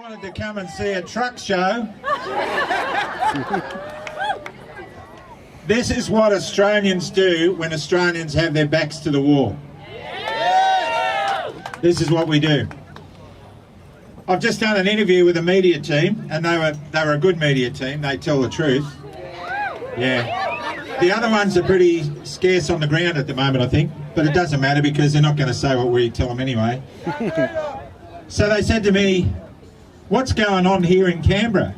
wanted to come and see a truck show. This is what Australians do when Australians have their backs to the wall. This is what we do. I've just done an interview with a media team, and they were a good media team. They tell the truth. Yeah. The other ones are pretty scarce on the ground at the moment, I think, but it doesn't matter because they're not going to say what we tell them anyway. So they said to me, "What's going on here in Canberra?"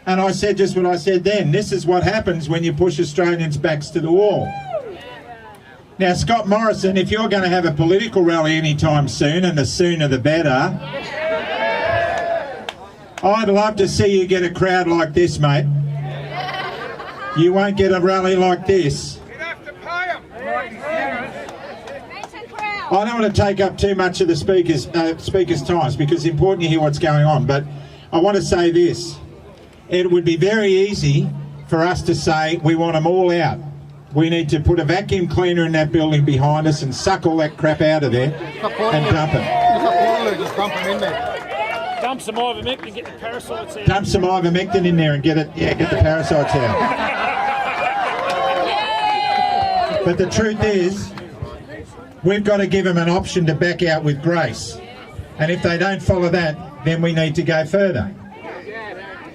And I said just what I said then. This is what happens when you push Australians' backs to the wall. Now, Scott Morrison, if you're going to have a political rally anytime soon, and the sooner the better, I'd love to see you get a crowd like this, mate. You won't get a rally like this. I don't want to take up too much of the speakers' times because it's important you hear what's going on, but I want to say this. It would be very easy for us to say we want them all out. We need to put a vacuum cleaner in that building behind us and suck all that crap out of there and dump it. Just dump them in there. Dump some ivermectin and get the parasites out. Dump some ivermectin in there and get the parasites out. But the truth is, we've got to give them an option to back out with grace. And if they don't follow that, then we need to go further.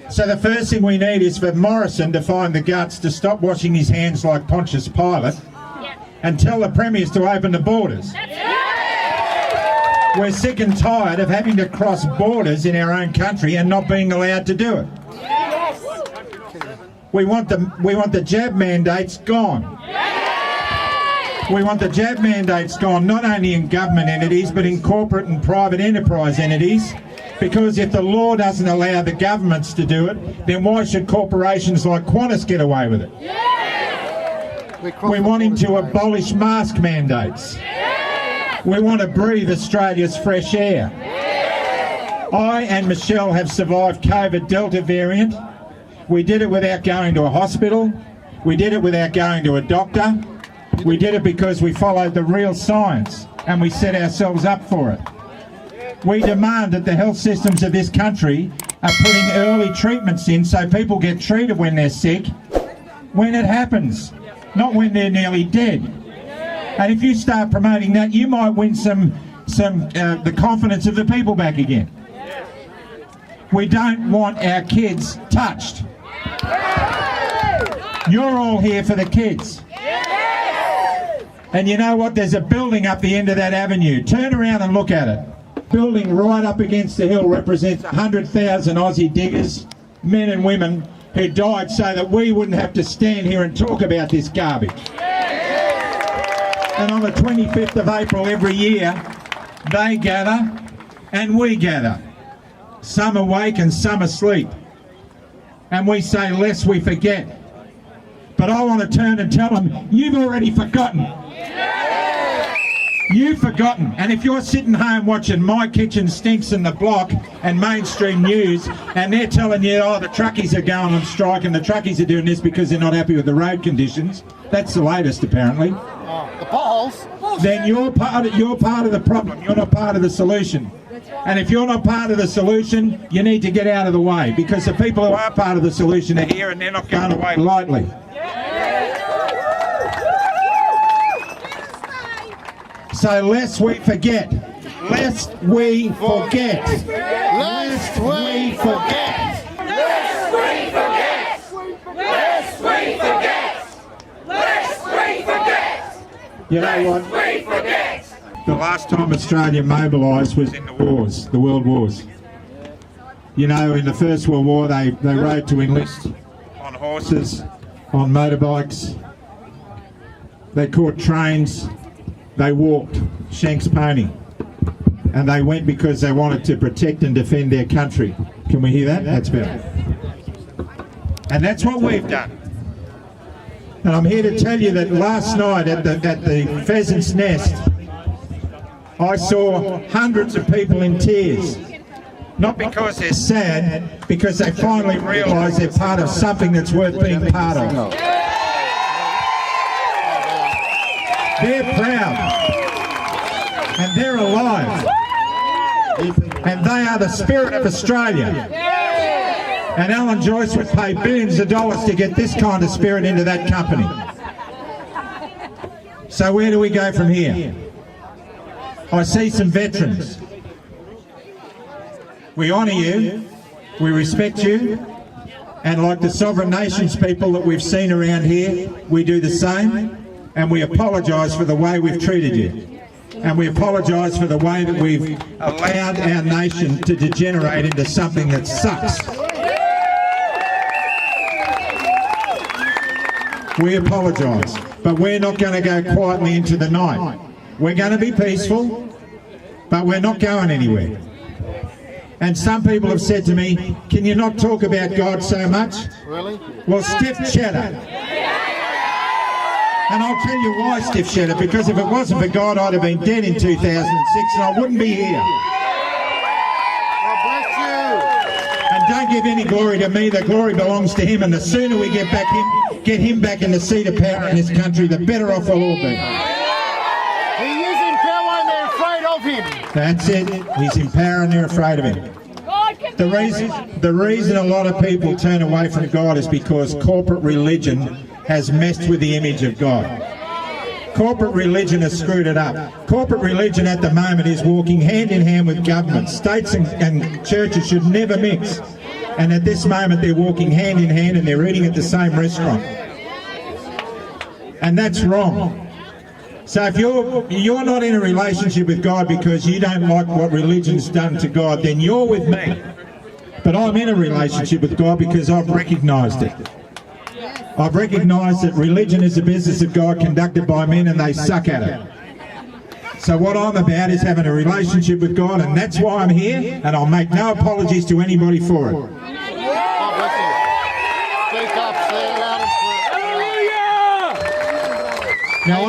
So the first thing we need is for Morrison to find the guts to stop washing his hands like Pontius Pilate and tell the premiers to open the borders. We're sick and tired of having to cross borders in our own country and not being allowed to do it. We want the jab mandates gone. We want the jab mandates gone, not only in government entities but in corporate and private enterprise entities. Because if the law doesn't allow the governments to do it, then why should corporations like Qantas get away with it? We want him to abolish mask mandates. We want to breathe Australia's fresh air. I and Michelle have survived COVID Delta variant. We did it without going to a hospital. We did it without going to a doctor. We did it because we followed the real science and we set ourselves up for it. We demand that the health systems of this country are putting early treatments in so people get treated when they're sick, when it happens, not when they're nearly dead. And if you start promoting that, you might win the confidence of the people back again. We don't want our kids touched. You're all here for the kids. And you know what? There's a building up the end of that avenue. Turn around and look at it. Building right up against the hill represents 100,000 Aussie diggers, men and women, who died so that we wouldn't have to stand here and talk about this garbage. And on the 25th of April every year, they gather and we gather. Some awake and some asleep. And we say, lest we forget. But I want to turn and tell them, you've already forgotten. You've forgotten. And if you're sitting home watching My Kitchen Stinks in the Block and mainstream news, and they're telling you, oh, the truckies are going on strike and the truckies are doing this because they're not happy with the road conditions, that's the latest apparently. The potholes. Then you're part of the problem. You're not part of the solution. And if you're not part of the solution, you need to get out of the way, because the people who are part of the solution are here and they're not going away lightly. So lest we forget. Lest we forget. Lest we forget. Lest we forget. Lest we forget. Lest we forget. You know what? We forget. The last time Australia mobilised was in the wars, the world wars. You know, in the First World War they rode to enlist on horses, on motorbikes. They caught trains. They walked, Shank's pony, and they went because they wanted to protect and defend their country. Can we hear that? That's better. And that's what we've done. And I'm here to tell you that last night at the Pheasant's Nest, I saw hundreds of people in tears. Not because they're sad, because they finally realise they're part of something that's worth being part of. They're proud, and they're alive. And they are the spirit of Australia. And Alan Joyce would pay billions of dollars to get this kind of spirit into that company. So where do we go from here? I see some veterans. We honour you, we respect you, and like the sovereign nations people that we've seen around here, we do the same, and we apologise for the way we've treated you. And we apologise for the way that we've allowed our nation to degenerate into something that sucks. We apologise, but we're not going to go quietly into the night. We're going to be peaceful, but we're not going anywhere. And some people have said to me, can you not talk about God so much? Really? Well, stiff cheddar. And I'll tell you why stiff cheddar, because if it wasn't for God, I'd have been dead in 2006 and I wouldn't be here. God bless you. And don't give any glory to me, the glory belongs to Him, and the sooner we get him back in the seat of power in this country, the better off we'll all be. He is in power and they're afraid of him. That's it. He's in power and they're afraid of him. The reason a lot of people turn away from God is because corporate religion has messed with the image of God. Corporate religion has screwed it up. Corporate religion at the moment is walking hand in hand with government. States and churches should never mix. And at this moment they're walking hand in hand and they're eating at the same restaurant. And that's wrong. So if you're not in a relationship with God because you don't like what religion's done to God, then you're with me. But I'm in a relationship with God because I've recognised it. I've recognised that religion is a business of God conducted by men and they suck at it. So what I'm about is having a relationship with God, and that's why I'm here, and I'll make no apologies to anybody for it. God bless you. Speak up, say it loud and clear. Now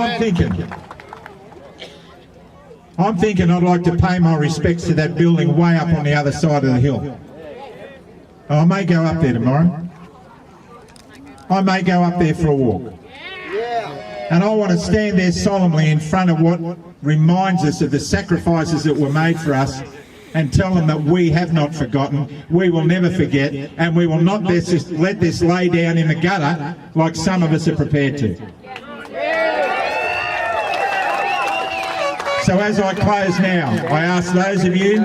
I'm thinking I'd like to pay my respects to that building way up on the other side of the hill. I may go up there tomorrow. I may go up there for a walk. And I want to stand there solemnly in front of what reminds us of the sacrifices that were made for us and tell them that we have not forgotten, we will never forget, and we will not let this lay down in the gutter like some of us are prepared to. So as I close now, I ask those of you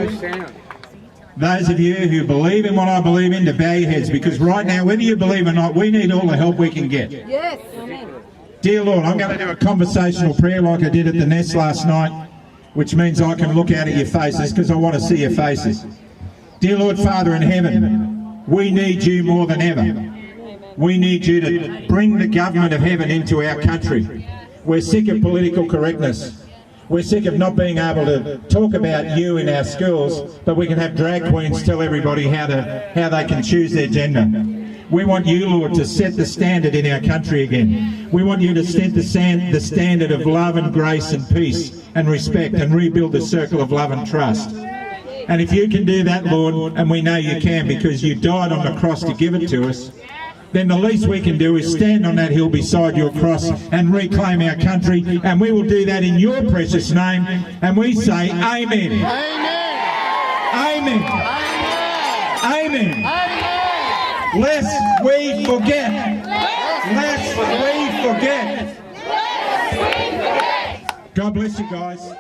who believe in what I believe in to bow your heads, because right now, whether you believe or not, we need all the help we can get. Yes. Dear Lord, I'm going to do a conversational prayer like I did at the Nest last night, which means I can look out at your faces because I want to see your faces. Dear Lord, Father in heaven, we need you more than ever. We need you to bring the government of heaven into our country. We're sick of political correctness. We're sick of not being able to talk about you in our schools, but we can have drag queens tell everybody how they can choose their gender. We want you, Lord, to set the standard in our country again. We want you to set the standard of love and grace and peace and respect and rebuild the circle of love and trust. And if you can do that, Lord, and we know you can because you died on the cross to give it to us, then the least we can do is stand on that hill beside your cross and reclaim our country, and we will do that in your precious name, and we say amen. Amen. Amen. Amen. Lest we forget. Lest we forget. God bless you guys.